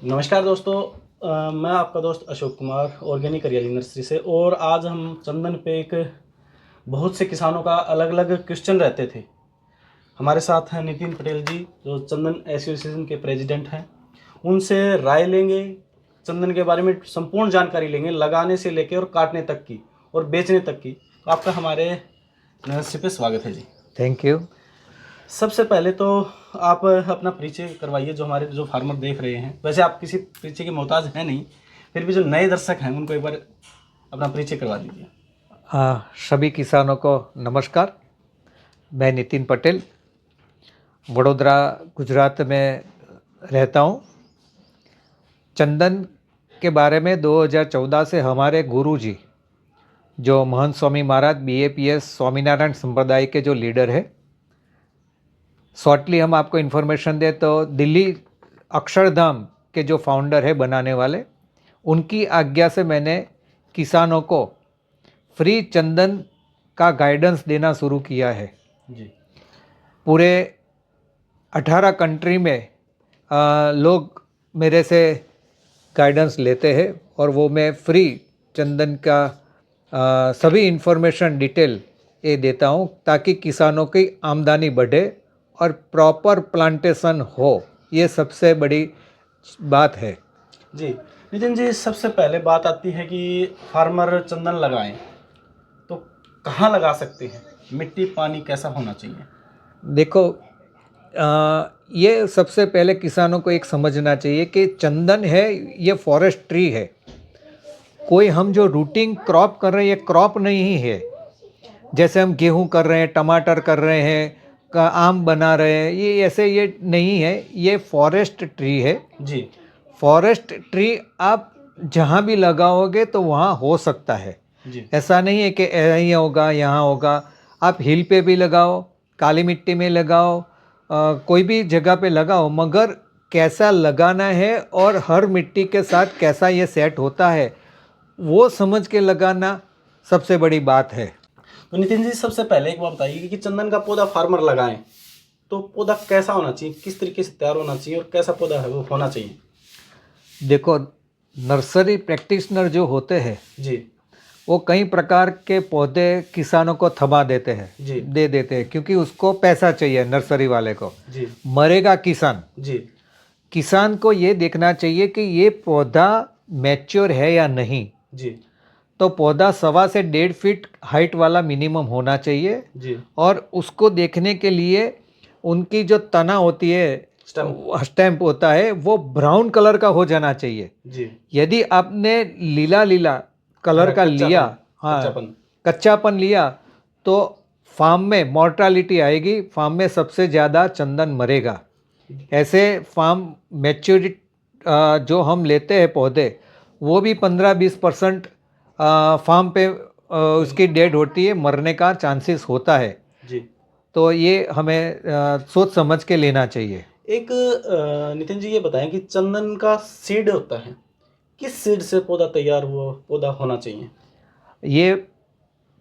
नमस्कार दोस्तों। मैं आपका दोस्त अशोक कुमार ऑर्गेनिक हरियाली नर्सरी से। और आज हम चंदन पे एक बहुत से किसानों का अलग अलग क्वेश्चन रहते थे। हमारे साथ हैं नितिन पटेल जी, जो चंदन एसोसिएशन के प्रेसिडेंट हैं। उनसे राय लेंगे, चंदन के बारे में संपूर्ण जानकारी लेंगे, लगाने से लेकर और काटने तक की और बेचने तक की। तो आपका हमारे नर्सरी पे स्वागत है जी। Thank you. सबसे पहले तो आप अपना परिचय करवाइए, जो हमारे फार्मर देख रहे हैं। वैसे आप किसी परिचय के मोहताज हैं नहीं, फिर भी जो नए दर्शक हैं उनको एक बार अपना परिचय करवा दीजिए। सभी किसानों को नमस्कार। मैं नितिन पटेल, वडोदरा गुजरात में रहता हूँ। चंदन के बारे में 2014 से हमारे गुरुजी, जो महंत स्वामी महाराज BAPS स्वामीनारायण संप्रदाय के जो लीडर है, शॉर्टली हम आपको इन्फॉर्मेशन दे तो दिल्ली अक्षरधाम के जो फाउंडर है, बनाने वाले, उनकी आज्ञा से मैंने किसानों को फ्री चंदन का गाइडेंस देना शुरू किया है जी। पूरे 18 कंट्री में लोग मेरे से गाइडेंस लेते हैं और वो मैं फ्री चंदन का सभी इन्फॉर्मेशन डिटेल ये देता हूँ, ताकि किसानों की आमदनी बढ़े और प्रॉपर प्लांटेशन हो। ये सबसे बड़ी बात है जी नितिन जी, सबसे पहले बात आती है कि फार्मर चंदन लगाएं तो कहाँ लगा सकते हैं, मिट्टी पानी कैसा होना चाहिए? देखो, ये सबसे पहले किसानों को एक समझना चाहिए कि चंदन है, ये फॉरेस्ट ट्री है। कोई हम जो रूटिंग क्रॉप कर रहे हैं, ये क्रॉप नहीं है। जैसे हम गेहूं कर रहे हैं, टमाटर कर रहे हैं, आम बना रहे हैं, ये ऐसे ये नहीं है। ये फॉरेस्ट ट्री है जी। फॉरेस्ट ट्री आप जहाँ भी लगाओगे तो वहाँ हो सकता है। जी। ऐसा नहीं है कि यहीं होगा यहाँ होगा। आप हिल पे भी लगाओ, काली मिट्टी में लगाओ, कोई भी जगह पे लगाओ, मगर कैसा लगाना है और हर मिट्टी के साथ कैसा ये सेट होता है, वो समझ के लगाना सबसे बड़ी बात है। तो नितिन जी, सबसे पहले एक बात बताइए कि चंदन का पौधा फार्मर लगाएं तो पौधा कैसा होना चाहिए, किस तरीके से तैयार होना चाहिए और कैसा पौधा है वो होना चाहिए? देखो, नर्सरी प्रैक्टिशनर जो होते हैं जी। वो कई प्रकार के पौधे किसानों को थमा देते हैं, जी। दे देते हैं, क्योंकि उसको पैसा चाहिए नर्सरी वाले को। जी। मरेगा किसान। जी। किसान को ये देखना चाहिए कि ये पौधा मैच्योर है या नहीं। जी। तो पौधा 1.25 से 1.5 फीट हाइट वाला मिनिमम होना चाहिए। जी। और उसको देखने के लिए उनकी जो तना होती है, स्टैम्प होता है, वो ब्राउन कलर का हो जाना चाहिए। जी। यदि आपने लीला लीला कलर का लिया, हाँ, कच्चापन लिया, तो फार्म में मॉर्टालिटी आएगी, फार्म में सबसे ज़्यादा चंदन मरेगा। ऐसे फार्म मैच्योरिटी जो हम लेते हैं पौधे, वो भी 15-20% फार्म पे उसकी डेड होती है, मरने का चांसेस होता है। जी। तो ये हमें सोच समझ के लेना चाहिए। एक नितिन जी, ये बताएं कि चंदन का सीड होता है, किस सीड से पौधा तैयार हुआ पौधा होना चाहिए? ये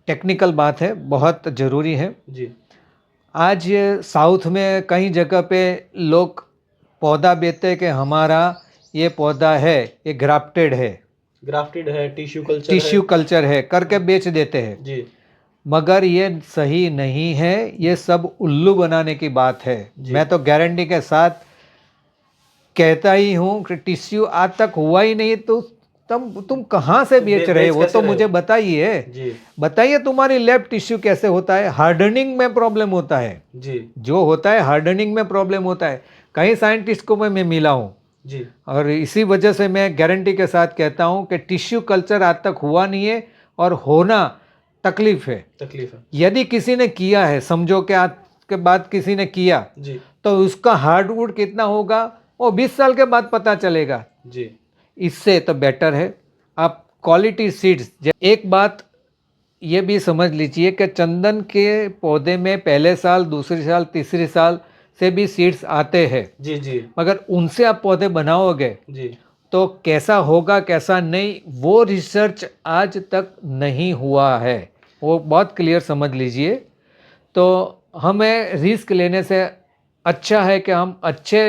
टेक्निकल बात है, बहुत ज़रूरी है। जी। आज साउथ में कई जगह पे लोग पौधा बेचते हैं कि हमारा ये पौधा है, ये ग्राफ्टेड है, टिश्यू कल्चर है करके बेच देते हैं। जी। मगर ये सही नहीं है, ये सब उल्लू बनाने की बात है। मैं तो गारंटी के साथ कहता ही हूँ कि टिश्यू आज तक हुआ ही नहीं, तो तुम कहाँ से बेच रहे हो, वो तो मुझे बताइए। बताइए तुम्हारी लैब टिश्यू कैसे होता है। हार्डनिंग में प्रॉब्लम होता है जी। जो होता है, हार्डनिंग में प्रॉब्लम होता है। कई साइंटिस्ट को मैं मिला हूँ जी। और इसी वजह से मैं गारंटी के साथ कहता हूँ कि टिश्यू कल्चर आज तक हुआ नहीं है और होना तकलीफ है। यदि किसी ने किया है, समझो कि आज के बाद किसी ने किया जी, तो उसका हार्डवुड कितना होगा वो 20 साल के बाद पता चलेगा जी। इससे तो बेटर है आप क्वालिटी सीड्स। एक बात ये भी समझ लीजिए कि चंदन के पौधे में पहले साल, दूसरे साल, तीसरे साल से भी सीड्स आते हैं। जी। जी। मगर उनसे आप पौधे बनाओगे जी, तो कैसा होगा कैसा नहीं, वो रिसर्च आज तक नहीं हुआ है। वो बहुत क्लियर समझ लीजिए। तो हमें रिस्क लेने से अच्छा है कि हम अच्छे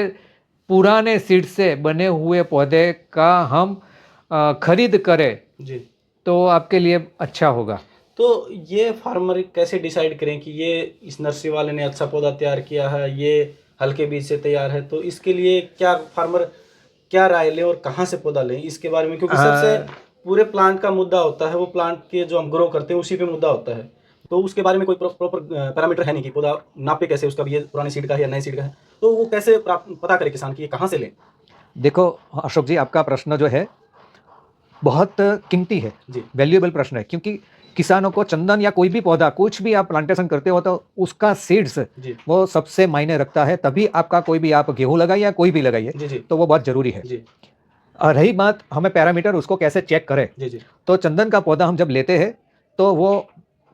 पुराने सीड से बने हुए पौधे का हम खरीद करें जी। तो आपके लिए अच्छा होगा। तो ये फार्मर कैसे डिसाइड करें कि ये इस नर्सरी वाले ने अच्छा पौधा तैयार किया है, ये हल्के बीज से तैयार है, तो इसके लिए क्या फार्मर क्या राय लें और कहाँ से पौधा लें इसके बारे में, क्योंकि सबसे पूरे प्लांट का मुद्दा होता है वो प्लांट के जो हम ग्रो करते हैं उसी पे मुद्दा होता है। तो उसके बारे में कोई प्रॉपर पैरामीटर है नहीं कि पौधा नापे कैसे उसका भी, ये पुरानी सीड का है या नई सीड का है, तो वो कैसे पता करे किसान की ये कहाँ से लें। देखो अशोक जी, आपका प्रश्न जो है बहुत कीमती है, जी वैल्यूएबल प्रश्न है, क्योंकि किसानों को चंदन या कोई भी पौधा कुछ भी आप प्लांटेशन करते हो तो उसका सीड्स जी वो सबसे मायने रखता है। तभी आपका कोई भी आप गेहूं लगाइए या कोई भी लगाइए जी जी तो वो बहुत जरूरी है। जी और रही बात हमें पैरामीटर उसको कैसे चेक करें, जी जी तो चंदन का पौधा हम जब लेते हैं तो वो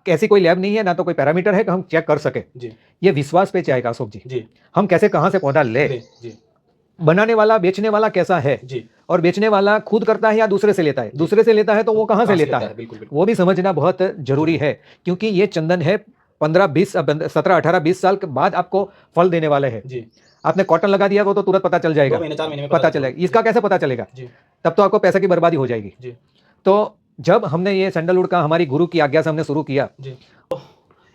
ऐसी कोई लैब नहीं है ना तो कोई पैरामीटर है कि हम चेक कर सके। जी ये विश्वास पे जाएगा अशोक जी। जी हम कैसे कहाँ से पौधा ले, जी बनाने वाला बेचने वाला कैसा है, जी और बेचने वाला खुद करता है या दूसरे से लेता है, दूसरे से लेता है तो वो कहाँ से लेता है, बिल्कुल बिल्कुल वो भी समझना बहुत जरूरी है। क्योंकि ये चंदन है 15-20 17 18 20 साल के बाद आपको फल देने वाले हैं। जी। आपने कॉटन लगा दिया वो तो तुरंत पता चल 2 जाएगा, महीने 4 महीने में पता चलेगा। इसका कैसे पता चलेगा? जी तब तो आपको पैसे की बर्बादी हो जाएगी। जी तो जब हमने ये सैंडलवुड का हमारी गुरु की आज्ञा से हमने शुरू किया, जी।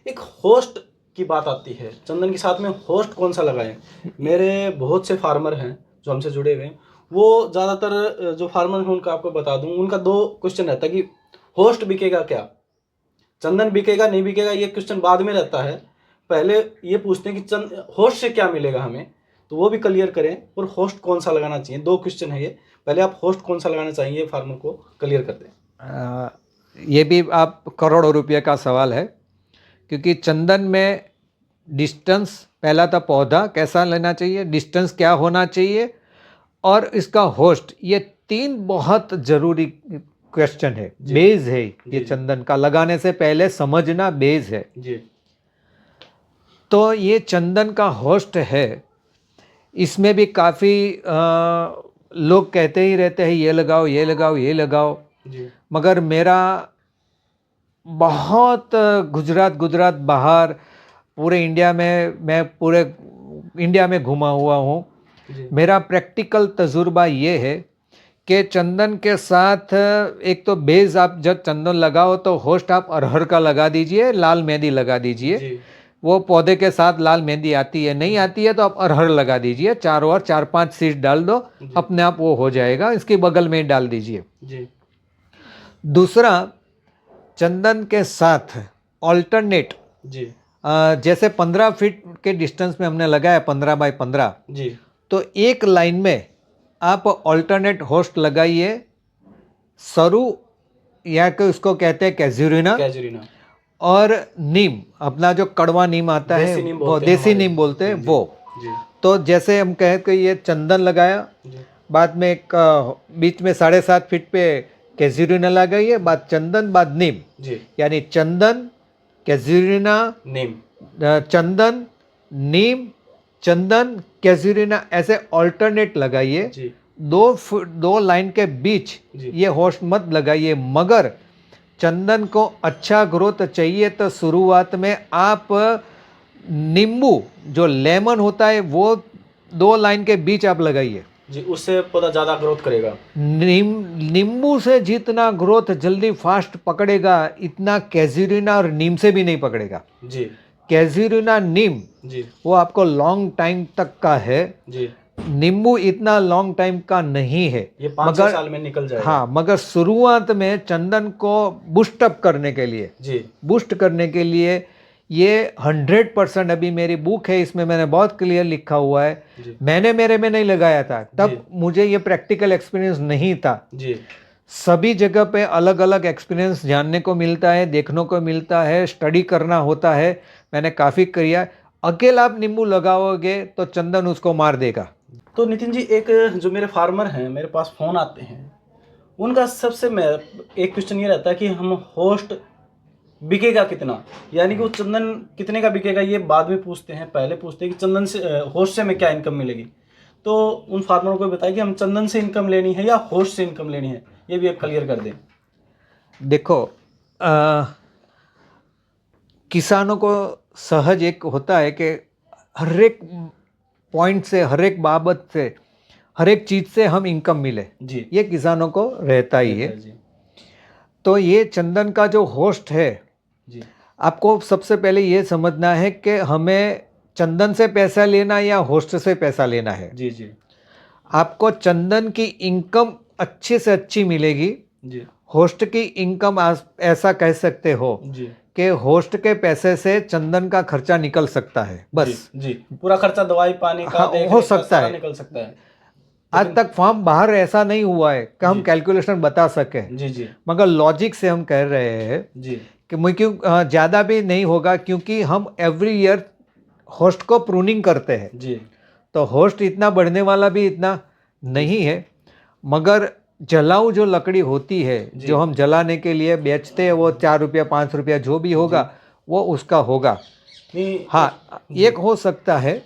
एक होस्ट की बात आती है, चंदन के साथ में होस्ट कौन सा लगाएं। मेरे बहुत से फार्मर हैं जो हमसे जुड़े हुए हैं, वो ज़्यादातर जो फार्मर हैं उनका आपको बता दूं, उनका 2 क्वेश्चन रहता है कि होस्ट बिकेगा क्या, चंदन बिकेगा नहीं बिकेगा, ये क्वेश्चन बाद में रहता है। पहले ये पूछते हैं कि होस्ट से क्या मिलेगा हमें, तो वो भी क्लियर करें, और होस्ट कौन सा लगाना चाहिए। 2 क्वेश्चन है ये, पहले आप होस्ट कौन सा लगाना चाहिए फार्मर को क्लियर कर दें। ये भी आप करोड़ों रुपये का सवाल है, क्योंकि चंदन में डिस्टेंस, पहला तो पौधा कैसा लेना चाहिए, डिस्टेंस क्या होना चाहिए, और इसका होस्ट, ये 3 बहुत जरूरी क्वेश्चन है, बेस है ये चंदन का लगाने से पहले समझना बेस है जी। तो ये चंदन का होस्ट है, इसमें भी काफ़ी लोग कहते ही रहते हैं ये लगाओ ये लगाओ ये लगाओ जी मगर मेरा बहुत गुजरात बाहर पूरे इंडिया में, मैं पूरे इंडिया में घुमा हुआ हूँ। मेरा प्रैक्टिकल तजुर्बा ये है कि चंदन के साथ एक तो बेस, आप जब चंदन लगाओ तो होस्ट आप अरहर का लगा दीजिए, लाल मेहंदी लगा दीजिए। वो पौधे के साथ लाल मेहंदी आती है, नहीं आती है तो आप अरहर लगा दीजिए, चारों ओर 4-5 सीड डाल दो, अपने आप वो हो जाएगा। इसके बगल में डाल दीजिए। दूसरा, चंदन के साथ ऑल्टरनेट, जैसे 15 फीट के डिस्टेंस में हमने लगाया 15 बाय 15, तो एक लाइन में आप ऑल्टरनेट होस्ट लगाइए। सरू या कि उसको कहते हैं कैजुरिना, और नीम, अपना जो कड़वा नीम आता है वो देसी नीम बोलते हैं वो। तो जैसे हम कहें कि ये चंदन लगाया, बाद में एक बीच में 7.5 फीट पे कैजुरिना लगाइए, बाद चंदन बाद नीम, यानी चंदन कैजुरिना नीम, चंदन नीम चंदन कैजुरिना, ऐसे ऑल्टरनेट लगाइए। 2 लाइन के बीच ये होस्ट मत लगाइए। मगर चंदन को अच्छा ग्रोथ चाहिए तो शुरुआत में आप नींबू, जो लेमन होता है, वो 2 लाइन के बीच आप लगाइए जी, उससे पौधा ज़्यादा ग्रोथ करेगा। नींबू से जितना ग्रोथ जल्दी फास्ट पकड़ेगा इतना कैजुरिना और नीम से भी नहीं पकड़ेगा जी। कैजुरिना नीम जी वो आपको लॉन्ग टाइम तक का है जी। नींबू इतना लॉन्ग टाइम का नहीं है, ये 5-6 साल में निकल जाएगा। हाँ, मगर शुरुआत में चंदन को बूस्टअप करने के लिए जी, बूस्ट करने के लिए ये 100%, अभी मेरी बुक है इसमें मैंने बहुत क्लियर लिखा हुआ है। मैंने मेरे में नहीं लगाया था, तब मुझे ये प्रैक्टिकल एक्सपीरियंस नहीं था जी। सभी जगह पे अलग अलग एक्सपीरियंस जानने को मिलता है, देखने को मिलता है, स्टडी करना होता है। मैंने काफ़ी किया। अकेला आप नींबू लगाओगे तो चंदन उसको मार देगा। तो नितिन जी, एक जो मेरे फार्मर हैं, मेरे पास फ़ोन आते हैं, उनका सबसे एक क्वेश्चन ये रहता है कि हम होस्ट बिकेगा कितना, यानी कि वो चंदन कितने का बिकेगा ये बाद में पूछते हैं, पहले पूछते हैं कि चंदन से होस्ट से हमें क्या इनकम मिलेगी। तो उन फार्मरों को बताइए कि हम चंदन से इनकम लेनी है या होस्ट से इनकम लेनी है, ये भी आप क्लियर कर दें। देखो, किसानों को सहज एक होता है कि हर एक पॉइंट से, हर एक बाबत से हर एक चीज़ से हम इनकम मिले, जी ये किसानों को रहता ही है। जी तो ये चंदन का जो होस्ट है, जी आपको सबसे पहले ये समझना है कि हमें चंदन से पैसा लेना या होस्ट से पैसा लेना है। जी जी आपको चंदन की इनकम अच्छी से अच्छी मिलेगी, जी होस्ट की इनकम ऐसा कह सकते हो जी कि होस्ट के पैसे से चंदन का खर्चा निकल सकता है जी बस। जी पूरा खर्चा दवाई पानी का हाँ, हो देखने का सकता सारा है। निकल सकता है। आज लेकिन तक फार्म बाहर ऐसा नहीं हुआ है कि हम जी कैलकुलेशन बता सकें, जी जी मगर लॉजिक से हम कह रहे हैं जी कि मुझे क्यों ज़्यादा भी नहीं होगा, क्योंकि हम एवरी ईयर होस्ट को प्रूनिंग करते हैं, जी तो होस्ट इतना बढ़ने वाला भी इतना नहीं है। मगर जलाऊ जो लकड़ी होती है, जी जो हम जलाने के लिए बेचते हैं, वो 4 रुपया 5 रुपया जो भी होगा जी वो उसका होगा। नहीं हाँ, जी एक हो सकता है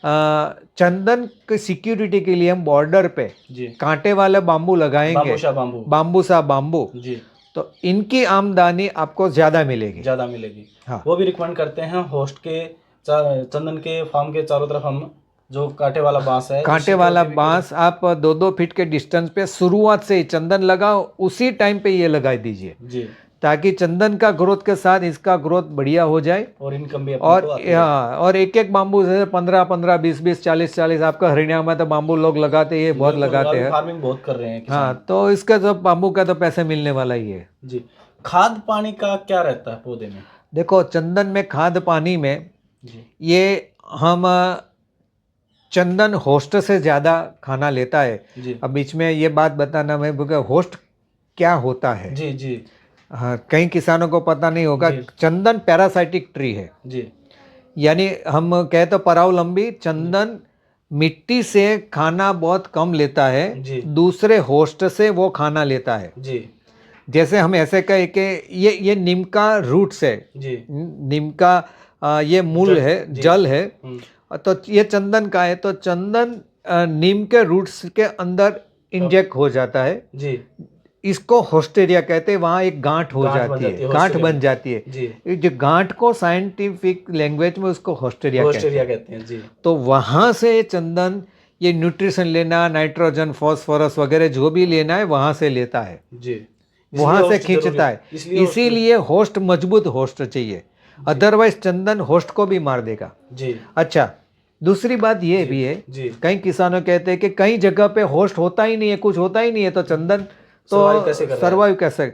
चंदन की सिक्योरिटी के लिए हम बॉर्डर पे जी कांटे वाले बाम्बू लगाएंगे, बाम्बूशा बाम्बू बाम्बू सा बाम्बू, जी तो इनकी आमदनी आपको ज़्यादा मिलेगी। ज़्यादा मिलेगी। हाँ, वो भी रिकमेंड करते हैं होस्ट के चंदन के फार्म के चारों तरफ हम जो कांटे वाला बांस है कांटे वाला बांस आप 2-2 फीट के डिस्टेंस पे शुरुआत से ही चंदन लगाओ, उसी टाइम पे ये लगा दीजिए, जी ताकि चंदन का ग्रोथ के साथ इसका ग्रोथ बढ़िया हो जाए। और इनकम भी अपने और को आती है। और एक एक बाम्बू जैसे 15-15, 20-20, 40-40, आपका हरियाणा में तो बाम्बू लोग लगाते हैं, ये बहुत बिल्कुल, लगाते अभी हैं। फार्मिंग बहुत कर रहे हैं किसान। हाँ, तो इसका तो बाम्बू का तो पैसे मिलने वाला ही है। जी खाद पानी का क्या रहता है पौधे में? देखो, चंदन में खाद पानी में जी ये हम चंदन होस्ट से ज़्यादा खाना लेता है। जी अब बीच में ये बात बताना मैं क्योंकि होस्ट क्या होता है, जी जी हाँ, कई किसानों को पता नहीं होगा। जी चंदन पैरासाइटिक ट्री है, जी यानी हम कहे तो परावलंबी। चंदन मिट्टी से खाना बहुत कम लेता है, जी दूसरे होस्ट से वो खाना लेता है। जी जैसे हम ऐसे कहे कि ये नीम का रूट्स है, जी नीम का ये मूल जल, है, जी। जल है, हम्म, तो ये चंदन का है। तो चंदन नीम के रूट्स के अंदर इंजेक्ट हो जाता है, जी इसको होस्टेरिया कहते हैं। वहाँ एक गांठ हो गांठ बन जाती जाती है, है, गांठ होस्टेरिया बन जाती है। जी ये जो गांठ को साइंटिफिक लैंग्वेज में उसको होस्टेरिया कहते होस्टेरिया हैं। कहते हैं। जी तो वहाँ से चंदन ये न्यूट्रिशन लेना, नाइट्रोजन, फास्फोरस वगैरह जो भी लेना है वहाँ से लेता है, जी वहाँ से होस्ट जरूरी खींचता है। इसलिए होस्ट इसीलिए होस्ट मजबूत होस्ट चाहिए, अदरवाइज चंदन होस्ट को भी मार देगा। जी अच्छा, दूसरी बात ये जी भी है, जी कई किसानों कहते हैं कि कई जगह पे होस्ट होता ही नहीं है, कुछ होता ही नहीं है, तो चंदन सर्वाइव तो कैसे कर रहा है? सर्वाइव कैसे।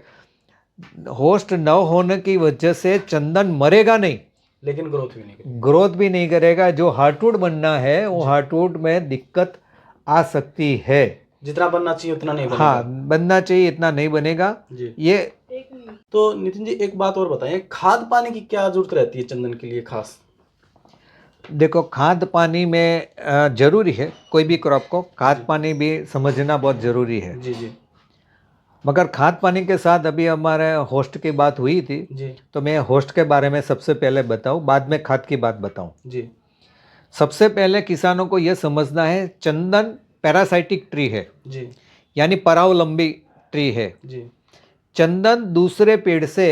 होस्ट न होने की वजह से चंदन मरेगा नहीं, लेकिन ग्रोथ भी नहीं करेगी। ग्रोथ भी नहीं करेगा। जो हार्टवुड बनना है वो हार्टवुड में दिक्कत आ सकती है। जितना बनना चाहिए उतना नहीं बनेगा। हाँ, बनना चाहिए इतना नहीं बनेगा। जी ये तो नितिन जी एक बात और बताएं, खाद पानी की क्या जरूरत रहती है चंदन के लिए खास? देखो, खाद पानी में जरूरी है, कोई भी क्रॉप को खाद पानी भी समझना बहुत ज़रूरी है। जी जी मगर खाद पानी के साथ अभी हमारे होस्ट की बात हुई थी, जी तो मैं होस्ट के बारे में सबसे पहले बताऊं, बाद में खाद की बात बताऊं। जी सबसे पहले किसानों को यह समझना है, चंदन पैरासाइटिक ट्री है, जी यानी परावलंबी ट्री है। जी चंदन दूसरे पेड़ से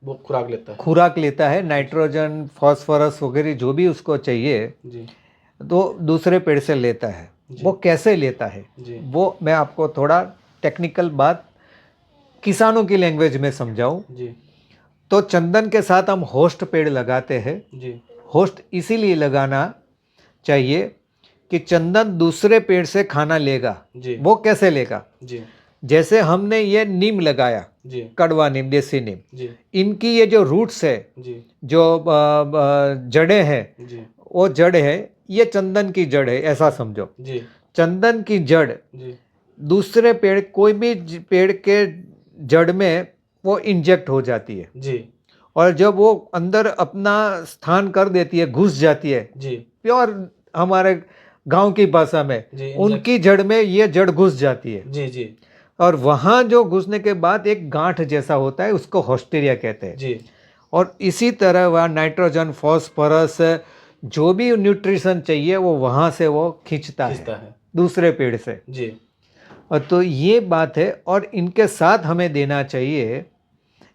वो खुराक लेता है। खुराक लेता है, नाइट्रोजन, फास्फोरस वगैरह जो भी उसको चाहिए जी तो दूसरे पेड़ से लेता है। वो कैसे लेता है जी वो मैं आपको थोड़ा टेक्निकल बात किसानों की लैंग्वेज में समझाऊं। जी तो चंदन के साथ हम होस्ट पेड़ लगाते हैं। जी होस्ट इसीलिए लगाना चाहिए कि चंदन दूसरे पेड़ से खाना लेगा। जी वो कैसे लेगा? जी जैसे हमने ये नीम लगाया, जी कड़वा नीम, देसी नीम, जी इनकी ये जो रूट्स है, जी जो जड़ें हैं, जी वो जड़ है, ये चंदन की जड़ है, ऐसा समझो। जी चंदन की जड़ जी दूसरे पेड़, कोई भी पेड़ के जड़ में वो इंजेक्ट हो जाती है, जी और जब वो अंदर अपना स्थान कर देती है, घुस जाती है, जी प्योर हमारे गांव की भाषा में, जी उनकी जड़ में ये जड़ घुस जाती है, जी जी और वहाँ जो घुसने के बाद एक गांठ जैसा होता है, उसको होस्टेरिया कहते हैं। जी और इसी तरह वह नाइट्रोजन, फास्फोरस, जो भी न्यूट्रिशन चाहिए वो वहाँ से वो खींचता खींचता है है। दूसरे पेड़ से। जी और तो ये बात है, और इनके साथ हमें देना चाहिए,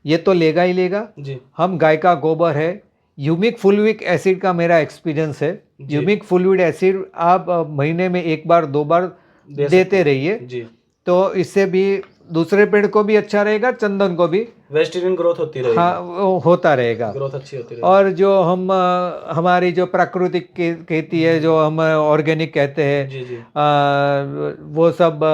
ये तो लेगा ही लेगा। जी हम गाय का गोबर है, ह्यूमिक फुलविक एसिड का मेरा एक्सपीरियंस है। जी। ह्यूमिक फुलविक एसिड आप महीने में 1 बार 2 बार देते रहिए, जी। तो इससे भी दूसरे पेड़ को भी अच्छा रहेगा, चंदन को भी वेजिटेरियन ग्रोथ होती रहेगी। हाँ वो होता रहेगा। ग्रोथ अच्छी होती रहेगी। और जो हम हमारी जो प्राकृतिक खेती है, जो हम ऑर्गेनिक कहते हैं, जी जी वो सब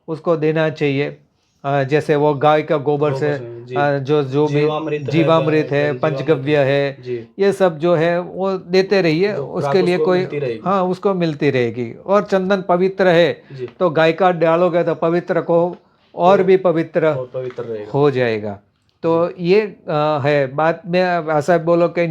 उसको देना चाहिए। जैसे वो गाय का गोबर से जी। जो भी जीवामृत जीवामृत है, जीवामृत पंचगव्य है, जी। ये सब जो है वो देते रहिए, जो उसके खुराक लिए उसको कोई मिलती रहेगी। हाँ उसको मिलती रहेगी। और चंदन पवित्र है, जी। तो गाय का डालोगे तो पवित्र को और भी पवित्र और पवित्र रहेगा। हो जाएगा। तो ये है। बाद में ऐसा बोलो कि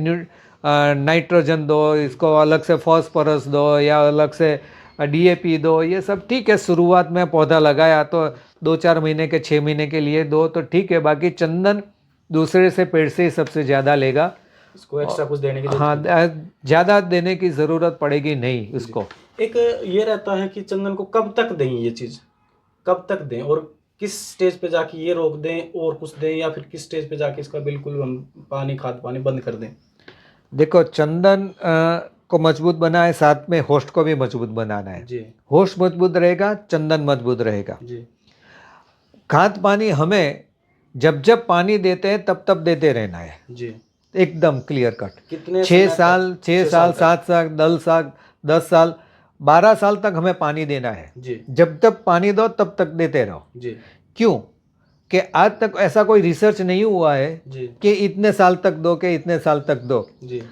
नाइट्रोजन दो, इसको अलग से फॉस्फोरस दो या अलग से डीएपी दो, ये सब ठीक है। शुरुआत में पौधा लगाया तो 2-4 महीने के 6 महीने के लिए दो तो ठीक है। बाकी चंदन दूसरे से पेड़ से ही सबसे ज़्यादा लेगा, इसको एक्स्ट्रा कुछ देने की हाँ ज़्यादा देने की ज़रूरत पड़ेगी नहीं उसको। एक ये रहता है कि चंदन को कब तक दें, ये चीज़ कब तक दें, और किस स्टेज पे जाके ये रोक दें और कुछ दें, या फिर किस स्टेज पे जाके इसका बिल्कुल हम पानी खाद पानी बंद कर दें? देखो, चंदन को मजबूत बनाए, साथ में होस्ट को भी मजबूत बनाना है। जी होस्ट मजबूत रहेगा, चंदन मजबूत रहेगा। जी खाद पानी हमें जब जब पानी देते हैं तब तब देते रहना है, जी। एकदम क्लियर कट। कितने 6 समय साल, तक? 6 साल, 7 साल, 10 साल, 12 साल तक हमें पानी देना है। जी जब तक पानी दो तब तक देते रहो। जी क्यों? कि आज तक ऐसा कोई रिसर्च नहीं हुआ है जी कि इतने साल तक दो, कि इतने साल तक दो। जी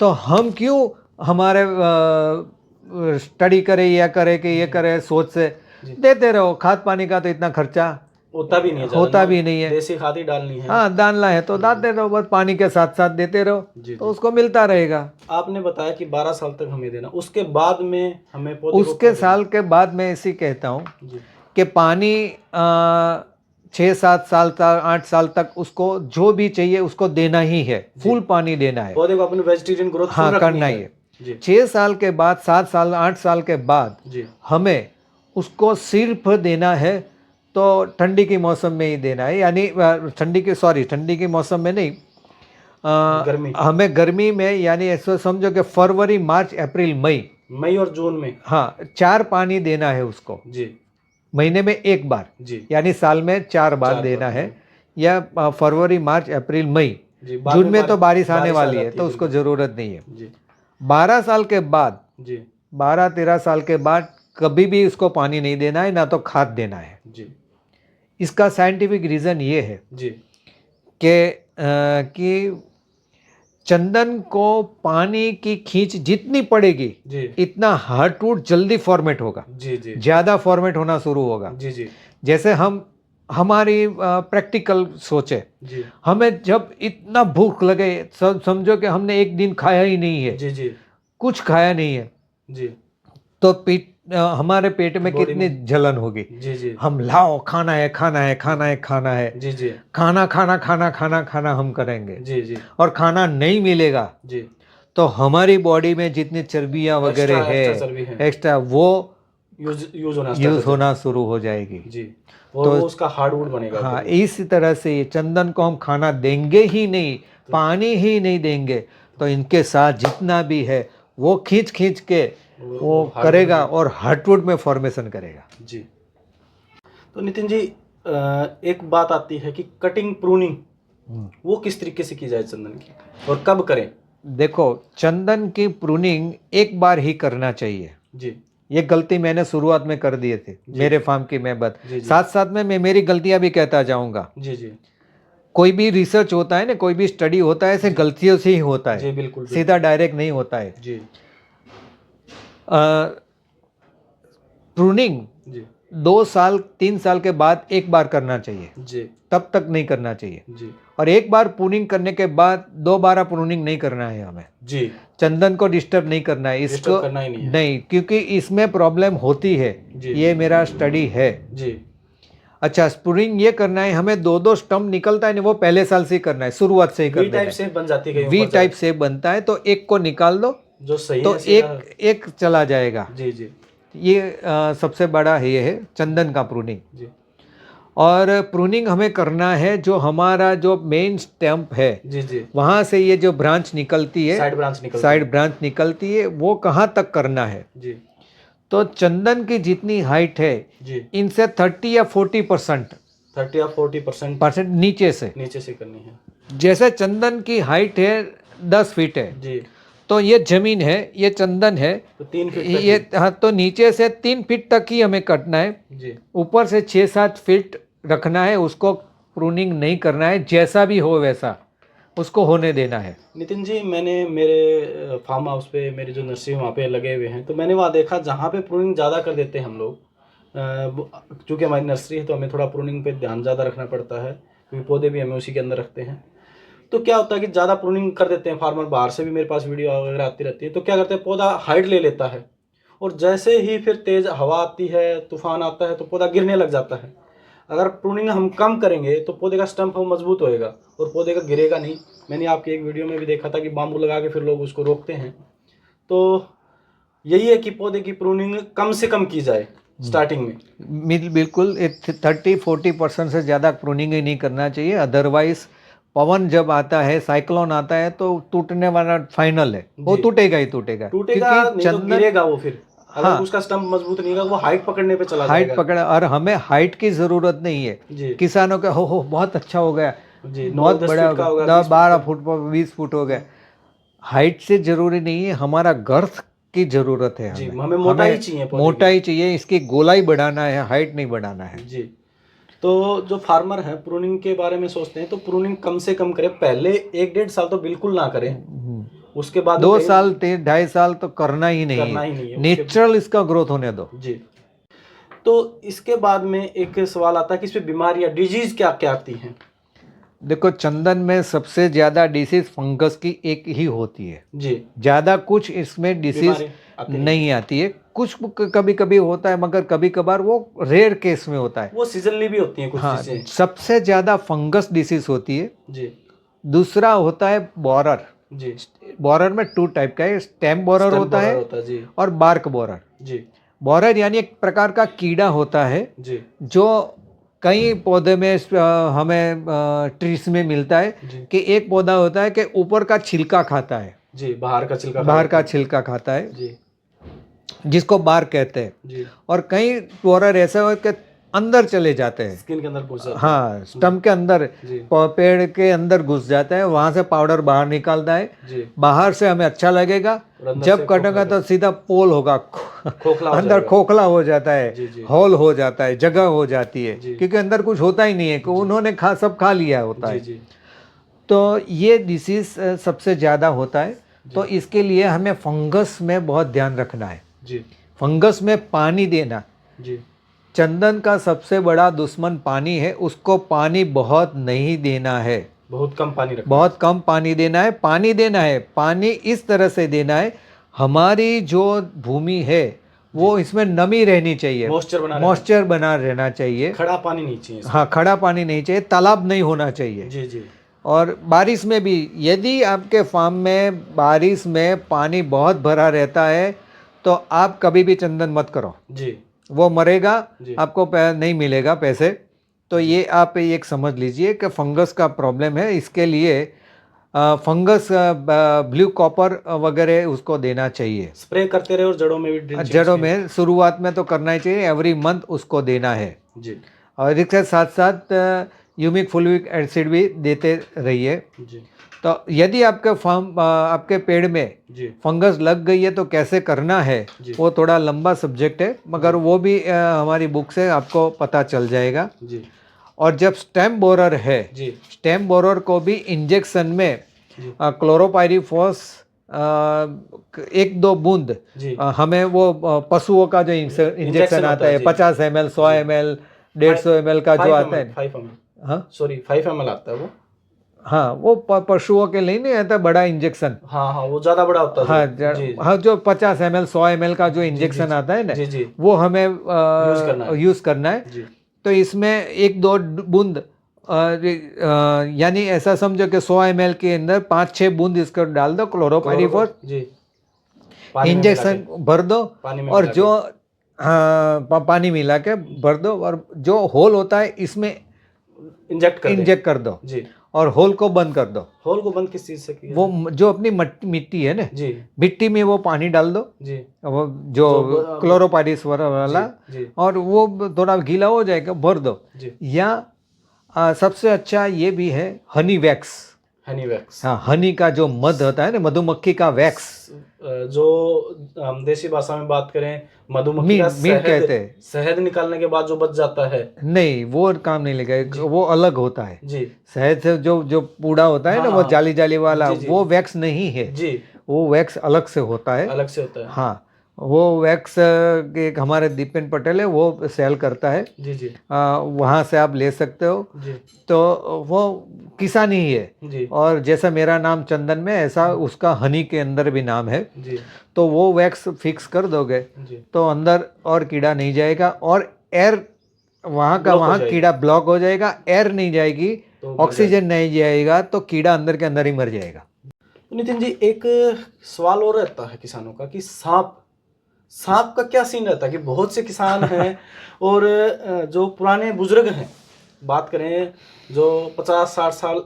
तो हम क्यों हमारे स्टडी करें या करें कि ये करें सोच से देते रहो। खाद पानी का तो इतना खर्चा होता भी नहीं है, होता भी नहीं है। देसी खाद ही डालनी है। हाँ, डालना है तो डालते रहो, बस पानी के साथ साथ देते रहो, जी, तो उसको मिलता रहेगा। आपने बताया कि 12 साल तक हमें देना, उसके बाद में हमें पौधे को उसके साल के बाद मैं इसी कहता हूँ जी कि पानी 6-7 साल तक, 8 साल तक उसको जो भी चाहिए उसको देना ही है, फुल पानी देना है। पौधे को अपनी वेजिटेरियन ग्रोथ हाँ करना ही है। 6 साल के बाद, 7 साल, 8 साल के बाद जी हमें उसको सिर्फ देना है तो ठंडी के मौसम में ही देना है। यानी ठंडी के मौसम में नहीं, गर्मी हमें गर्मी में, यानी ऐसा समझो कि फरवरी, मार्च, अप्रैल, मई और जून में, हाँ 4 पानी देना है उसको, जी महीने में 1 बार, जी यानी साल में 4 बार देना है। या फरवरी, मार्च, अप्रैल, मई, जून में तो बारिश आने वाली है तो उसको ज़रूरत नहीं है। जी 12 साल के बाद, जी 12-13 साल के बाद कभी भी उसको पानी नहीं देना है, ना तो खाद देना है। जी इसका साइंटिफिक रीज़न ये है जी कि चंदन को पानी की खींच जितनी पड़ेगी जी इतना हार्डवुड जल्दी फॉर्मेट होगा, जी जी ज़्यादा फॉर्मेट होना शुरू होगा। जी जी जैसे हमारी प्रैक्टिकल सोचे, जी हमें जब इतना भूख लगे, समझो कि हमने एक दिन खाया ही नहीं है, जी जी कुछ खाया नहीं है, जी तो हमारे पेट में कितनी जलन होगी। जी जी हम लाओ, खाना है, खाना है, खाना है, खाना है, जी जी खाना खाना खाना खाना खाना हम करेंगे, जी जी और खाना नहीं मिलेगा जी तो हमारी बॉडी में जितनी चर्बियाँ वगैरह है एक्स्ट्रा वो यूज होना शुरू हो जाएगी जी, और तो वो उसका हार्डवुड बनेगा। हाँ, इस तरह से ये चंदन को हम खाना देंगे ही नहीं, पानी ही नहीं देंगे, तो इनके साथ जितना भी है वो खींच खींच के वो करेगा और हार्डवुड में फॉर्मेशन करेगा। जी। तो नितिन जी, एक बात आती है कि कटिंग प्रूनिंग वो किस तरीके से की जाए चंदन की, और कब करें? देखो, चंदन की प्रूनिंग एक बार ही करना चाहिए जी। ये गलती मैंने शुरुआत में कर दिए थे मेरे फार्म की मैं बात, साथ साथ में मैं मेरी गलतियां भी कहता जाऊंगा। जी जी कोई भी रिसर्च होता है ना, कोई भी स्टडी होता है, ऐसे गलतियों से ही होता है। जी बिल्कुल, सीधा डायरेक्ट नहीं होता है। जी प्रूनिंग जी 2 साल 3 साल के बाद एक बार करना चाहिए, जी तब तक नहीं करना चाहिए। जी और एक बार प्रूनिंग करने के बाद दोबारा प्रूनिंग नहीं करना है हमें। जी चंदन को डिस्टर्ब नहीं करना है, इसको करना ही नहीं है। नहीं, क्योंकि इसमें प्रॉब्लम होती है। ये मेरा स्टडी है। जी। अच्छा, स्प्रूनिंग ये करना है हमें, 2-2 स्टम्प निकलता है ना, वो पहले साल से ही करना है, शुरुआत से ही करना है। वी टाइप से बन जाती है, वी टाइप से बनता है, तो एक को निकाल दो जो सही तो है, एक चला जाएगा। जी जी ये सबसे बड़ा ये है चंदन का प्रूनिंग। जी। और प्रूनिंग हमें करना है जो हमारा जो मेन स्टैम्प है, जी जी, वहाँ से ये जो ब्रांच निकलती है, साइड ब्रांच निकलती है, वो कहाँ तक करना है। जी। तो चंदन की जितनी हाइट है जी, इनसे 30 या 40% 30 या 40% नीचे से, नीचे से करनी है। जैसे चंदन की हाइट है 10 फीट है, जी, तो ये जमीन है, ये चंदन है, तो 3 फीट तक ये ही। हाँ, तो नीचे से 3 फीट तक ही हमें कटना है, जी, ऊपर से 6-7 फीट रखना है, उसको प्रूनिंग नहीं करना है, जैसा भी हो वैसा उसको होने देना है। नितिन जी, मैंने मेरे फार्म हाउस पे मेरी जो नर्सरी वहाँ पे लगे हुए हैं, तो मैंने वहाँ देखा जहाँ पे प्रूनिंग ज़्यादा कर देते हैं हम लोग, चूँकि हमारी नर्सरी है तो हमें थोड़ा प्रूनिंग पे ध्यान ज़्यादा रखना पड़ता है, क्योंकि पौधे भी हमें उसी के अंदर रखते हैं। तो क्या होता है कि ज़्यादा प्रूनिंग कर देते हैं फार्मर, बाहर से भी मेरे पास वीडियो वगैरह आती रहती है, तो क्या करते हैं पौधा हाइट ले लेता है, और जैसे ही फिर तेज़ हवा आती है, तूफान आता है, तो पौधा गिरने लग जाता है। अगर प्रूनिंग हम कम करेंगे तो पौधे का स्टम्प मजबूत होएगा और पौधे का गिरेगा नहीं। मैंने आपकी एक वीडियो में भी देखा था कि बाम्बू लगा के फिर लोग उसको रोकते हैं। तो यही है कि पौधे की प्रूनिंग कम से कम की जाए स्टार्टिंग में। बिल्कुल 30-40% से ज़्यादा प्रूनिंग ही नहीं करना चाहिए, अदरवाइज पवन जब आता है, साइक्लोन आता है, तो टूटने वाला फाइनल है, वो जी, टूटेगा ही टूटेगा, टूटेगा क्योंकि नहीं तो चंदन गिरेगा वो फिर। अगर हाँ उसका स्टम्प मजबूत नहीं होगा वो हाइट पकड़ने पे चला हाइट जाएगा। पकड़ा, और हमें हाइट की ज़रूरत नहीं है। जी, किसानों का हो बहुत अच्छा हो गया, जी, 9 बहुत 10 बड़ा फीट हो का गया, होगा, 10 20 फीट 12 का। फुट 20 फुट हो गया, हाइट से ज़रूरी नहीं है, हमारा गर्थ की ज़रूरत है, जी, हमें हमें मोटाई चाहिए पौधे की। मोटाई चाहिए, इसकी गोलाई बढ़ाना है, हाइट नहीं बढ़ाना है। जी, तो जो फार्मर हैं प्रूनिंग के बारे में सोचते हैं तो प्रूनिंग कम से कम करें, पहले 1-1.5 साल तो बिल्कुल ना करें, उसके बाद में 2 कहीं साल 2.5 साल तो करना ही नहीं करना है, ही नहीं है उसके। नेचुरल इसका ग्रोथ होने दो। जी, तो इसके बाद में एक सवाल आता है कि इसमें बीमारियां डिजीज क्या क्या आती हैं। देखो, चंदन में सबसे ज़्यादा डिसीज फंगस की एक ही होती है, जी, ज़्यादा कुछ इसमें डिसीज बीमारी आती नहीं आती है, कुछ कभी कभी होता है, मगर कभी कभार वो रेयर केस में होता है। वो सीजनली भी होती हैं कुछ हाँ, चीजें। सबसे ज़्यादा फंगस डिसीज होती है। जी, दूसरा होता है बोरर। जी, बोरर में 2 टाइप का है, स्टेम बोरर स्टेम होता बोरर है होता है। जी, और बार्क बोरर। जी, बोरर यानी एक प्रकार का कीड़ा होता है जी, जो कई पौधे में हमें ट्रीज में मिलता है, जी, कि एक पौधा होता है कि ऊपर का छिलका खाता है, जी, बाहर का छिलका खा बाहर जाता का है। छिलका खाता है, जी, जिसको बार कहते हैं। जी, और कई बोरर ऐसे हो कि अंदर चले जाते हैं, स्किन के अंदर घुस जाता है। हाँ, स्टम्प के अंदर, जी, पेड़ के अंदर घुस जाता है, वहां से पाउडर बाहर निकालता है। जी, बाहर से हमें अच्छा लगेगा, और अंदर जब से कटेगा तो सीधा पोल होगा, खोखला हो अंदर जाएगा। खोखला हो जाता है, जी, जी, हॉल हो जाता है, जगह हो जाती है, जी, क्योंकि अंदर कुछ होता ही नहीं है, कि उन्होंने सब खा लिया होता जी, है। जी, तो ये डिसीज सबसे ज़्यादा होता है, तो जी, इसके लिए हमें फंगस में बहुत ध्यान रखना है। जी, फंगस में पानी देना, जी, चंदन का सबसे बड़ा दुश्मन पानी है, उसको पानी बहुत नहीं देना है, बहुत कम पानी रखना। बहुत कम पानी देना है। पानी देना है, पानी इस तरह से देना है, हमारी जो भूमि है वो इसमें नमी रहनी चाहिए, मॉइस्चर बना रहना चाहिए। खड़ा पानी नहीं चाहिए इसमें। हाँ, खड़ा पानी नहीं चाहिए, तालाब नहीं होना चाहिए। जी, जी, और बारिश में भी, यदि आपके फार्म में बारिश में पानी बहुत भरा रहता है, तो आप कभी भी चंदन मत करो, जी, वो मरेगा, जी, आपको नहीं मिलेगा पैसे। तो ये आप एक समझ लीजिए कि फंगस का प्रॉब्लम है, इसके लिए फंगस ब्लू कॉपर वगैरह उसको देना चाहिए। स्प्रे करते रहे और जड़ों में भी ड्रिंचिंग जड़ों की। में शुरुआत में तो करना ही चाहिए, एवरी मंथ उसको देना है। जी, और इसके साथ साथ ह्यूमिक फुल्विक एसिड भी देते रहिए। जी, तो यदि आपके आपके पेड़ में जी, फंगस लग गई है तो कैसे करना है, जी, वो थोड़ा लंबा सब्जेक्ट है, मगर वो भी हमारी बुक से आपको पता चल जाएगा। जी, और जब स्टेम बोरर है, जी, स्टेम बोरर को भी इंजेक्शन में जी, क्लोरोपाइरीफॉस 1-2 बूंद, जी, हमें वो पशुओं का जो इंजेक्शन आता है, जी, 50 ml 100 ml 150 ml का जो आता है, 5 ml, हाँ सॉरी 5 ml आता है वो। हाँ, वो पशुओं के लिए नहीं आता, बड़ा इंजेक्शन। हाँ, हाँ, वो ज़्यादा बड़ा होता है हाँ, जो। जी, हाँ, जो 50 ml 100 ml का जो जी, जी, इंजेक्शन आता है ना, जी, जी, वो हमें यूज़ करना है। यूज़ करना है। जी, तो इसमें 1-2 बूंद, यानी ऐसा समझो कि 100 ml के अंदर 5-6 बूंद इसको डाल दो, क्लोरोपाइरीफॉस जी, पानी में मिला इंजेक्शन के, भर दो, पानी में और मिला जो के। हाँ, पानी मिला के भर दो, और जो होल होता है इसमें इंजेक्ट कर दें। इंजेक्ट कर दो। जी, और होल को बंद कर दो। होल को बंद किस चीज से किया? वो जो अपनी मिट्टी है ना, जी मिट्टी में वो पानी डाल दो, जी वो जो क्लोरोपाइरिस वाला, जी और वो थोड़ा गीला हो जाएगा, भर दो। जी या सबसे अच्छा ये भी है हनी वैक्स। Honey wax. हाँ, हनी का जो मध होता है ना, मधुमक्खी का वैक्स, जो हम देसी भाषा में बात करें, मधुमक्खी का मीट कहते हैं। शहद निकालने के बाद जो बच जाता है, नहीं, वो काम नहीं लगेगा, वो अलग होता है। जी शहद से जो जो पूड़ा होता है ना, वो हाँ, जाली जाली वाला, जी, जी। वो वैक्स नहीं है, जी वो वैक्स अलग से होता है। अलग से होता है। हाँ, वो वैक्स एक हमारे दीपेन पटेल है, वो सेल करता है। जी जी वहाँ से आप ले सकते हो। जी तो वो किसानी ही है, जी और जैसा मेरा नाम चंदन में, ऐसा उसका हनी के अंदर भी नाम है। जी तो वो वैक्स फिक्स कर दोगे जी तो अंदर और कीड़ा नहीं जाएगा, और एयर वहाँ का ब्लॉक हो वहाँ जाएगी। कीड़ा ब्लॉक हो जाएगा, एयर नहीं जाएगी, तो मर ऑक्सीजन नहीं जाएगा, तो कीड़ा अंदर के अंदर ही मर जाएगा। तो नितिन जी, एक सवाल और रहता है किसानों का कि सांप सांप का क्या सीन रहता है कि बहुत से किसान हैं और जो पुराने बुजुर्ग हैं, बात करें जो 50-60 साल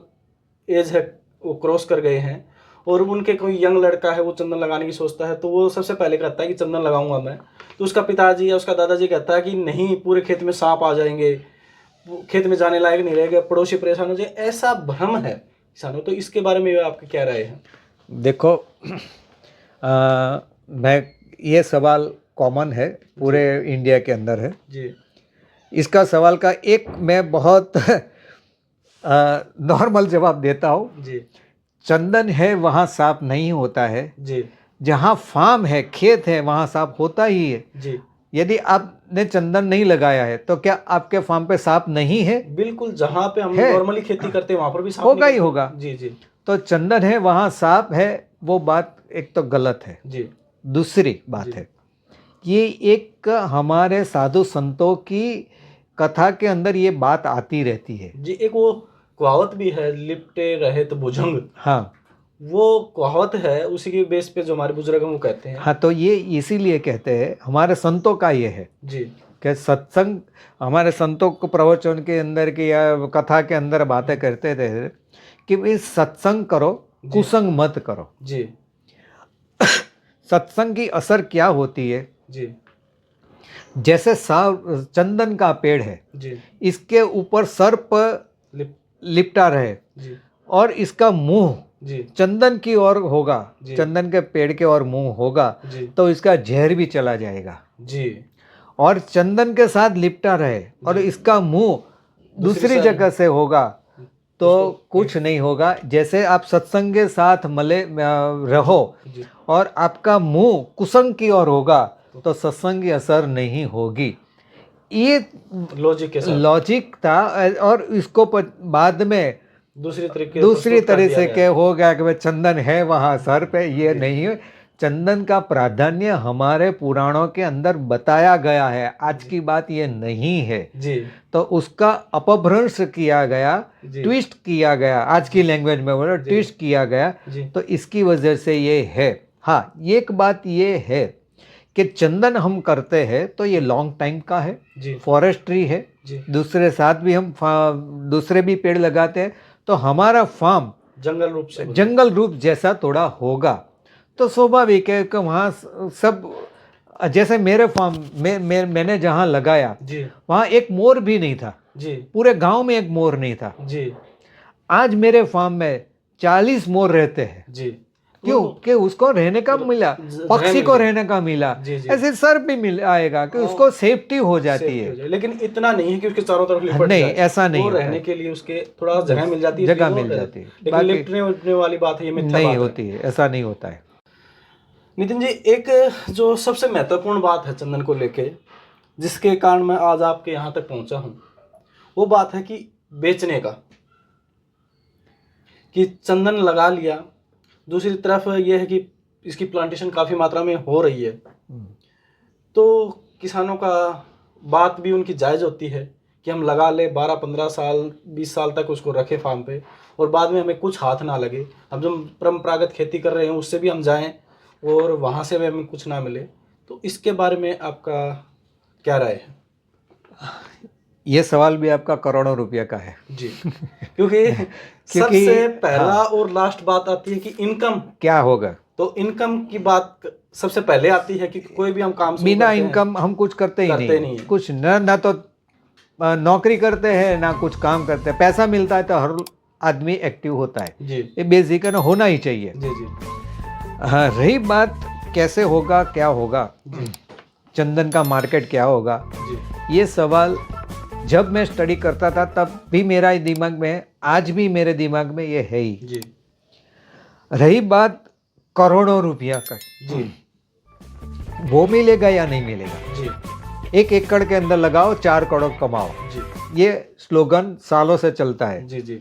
एज है, वो क्रॉस कर गए हैं, और उनके कोई यंग लड़का है वो चंदन लगाने की सोचता है, तो वो सबसे पहले कहता है कि चंदन लगाऊंगा मैं, तो उसका पिताजी या उसका दादाजी कहता है कि नहीं, पूरे खेत में सांप आ जाएंगे, वो खेत में जाने लायक नहीं रहेगा, पड़ोसी परेशान हो जाए, ऐसा भ्रम है किसानों। तो इसके बारे में आपकी क्या राय है? देखो, मैं ये सवाल कॉमन है, पूरे इंडिया के अंदर है। जी इसका सवाल का एक मैं बहुत नॉर्मल जवाब देता हूँ। जी चंदन है वहाँ सांप नहीं होता है, जी जहाँ फार्म है, खेत है, वहाँ सांप होता ही है। जी यदि आपने चंदन नहीं लगाया है तो क्या आपके फार्म पे सांप नहीं है? बिल्कुल, जहाँ पे हम है। नॉर्मली खेती करते हैं वहां पर भी सांप होगा ही निकलते हैं। होगा। जी जी तो चंदन है वहाँ सांप है, वो बात एक तो गलत है। जी दूसरी बात जी है, ये एक हमारे साधु संतों की कथा के अंदर ये बात आती रहती है। जी। एक वो कहावत भी है, लिपटे रहे तो भुजंग, हाँ वो कहावत है, उसी के बेस पे जो हमारे बुजुर्ग हैं वो कहते हैं। हाँ, तो ये इसीलिए कहते हैं, हमारे संतों का ये है जी कि सत्संग, हमारे संतों को प्रवचन के अंदर की या कथा के अंदर बातें करते थे कि भाई सत्संग करो, कुसंग मत करो। जी सत्संग की असर क्या होती है? जी जैसे चंदन का पेड़ है, जी इसके ऊपर सर्प लिप लिपटा रहे जी और इसका मुंह जी चंदन की ओर होगा, जी। चंदन के पेड़ के ओर मुंह होगा, जी तो इसका जहर भी चला जाएगा। जी और चंदन के साथ लिपटा रहे और इसका मुंह दूसरी जगह से होगा, तो कुछ नहीं होगा। जैसे आप सत्संग के साथ रहो जी और आपका मुंह कुसंग की ओर होगा, तो सत्संग की असर नहीं होगी। ये लॉजिक के साथ लॉजिक था, और इसको बाद में दूसरी प्रस्तुत कर तरह दिया से गया। के हो गया कि भाई चंदन है वहाँ सर पे, ये नहीं है। चंदन का प्राधान्य हमारे पुराणों के अंदर बताया गया है, आज की बात ये नहीं है। जी तो उसका अपभ्रंश किया गया, जी ट्विस्ट किया गया, आज की लैंग्वेज में बोलो ट्विस्ट किया गया, जी तो इसकी वजह से ये है। हाँ, एक बात ये है कि चंदन हम करते हैं तो ये लॉन्ग टाइम का है, जी फॉरेस्ट्री है, जी दूसरे साथ भी हम दूसरे भी पेड़ लगाते हैं, तो हमारा फार्म जंगल रूप जैसा थोड़ा होगा। तो स्वाभाविक है कि वहाँ सब, जैसे मेरे फार्म में मैंने जहाँ लगाया जी वहाँ एक मोर भी नहीं था, जी पूरे गांव में एक मोर नहीं था। जी आज मेरे फार्म में 40 मोर रहते हैं। जी क्यों? कि उसको रहने का मिला, पक्षी को रहने का मिला। जी जी ऐसे सर्प भी मिल आएगा कि उसको सेफ्टी हो जाती है। लेकिन इतना नहीं है कि उसके चारों तरफ लिपट नहीं, जाए। ऐसा नहीं वो होता रहने है। के लिए उसके थोड़ा जगह मिल जाती है, जगह मिल जाती है, लेकिन बाकी लिपटने उठने वाली बात है, ये मिथ्या नहीं बात है। होती है, ऐसा नहीं होता है। नितिन जी, एक जो सबसे महत्वपूर्ण बात है चंदन को लेके, जिसके कारण मैं आज आपके यहाँ तक पहुँचा हूँ, वो बात है कि बेचने का, कि चंदन लगा लिया। दूसरी तरफ यह है कि इसकी प्लांटेशन काफ़ी मात्रा में हो रही है, तो किसानों का बात भी उनकी जायज़ होती है कि हम लगा ले 12-15 साल 20 साल तक उसको रखें फार्म पे, और बाद में हमें कुछ हाथ ना लगे। हम जो परंपरागत खेती कर रहे हैं उससे भी हम जाएं और वहाँ से भी हमें कुछ ना मिले। तो इसके बारे में आपका क्या राय है? ये सवाल भी आपका करोड़ों रुपया का है। जी क्योंकि सबसे पहला और लास्ट बात आती है कि इनकम क्या होगा। तो इनकम की बात सबसे पहले आती है कि कोई भी हम काम शुरू बिना करते हैं, इनकम हम कुछ करते ही करते नहीं नहीं है। कुछ ना तो नौकरी करते हैं ना कुछ काम करते हैं। पैसा मिलता है तो हर आदमी एक्टिव होता है, जी ये बेसिक है ना, होना ही चाहिए। जी जी हाँ, रही बात कैसे होगा क्या होगा, जी चंदन का मार्केट क्या होगा, जी ये सवाल जब मैं स्टडी करता था तब भी मेरा ही दिमाग में है, आज भी मेरे दिमाग में ये है ही। जी रही बात करोड़ों रुपया का, जी वो मिलेगा या नहीं मिलेगा। जी 1 एकड़ के अंदर लगाओ 4 करोड़ कमाओ, जी ये स्लोगन सालों से चलता है। जी जी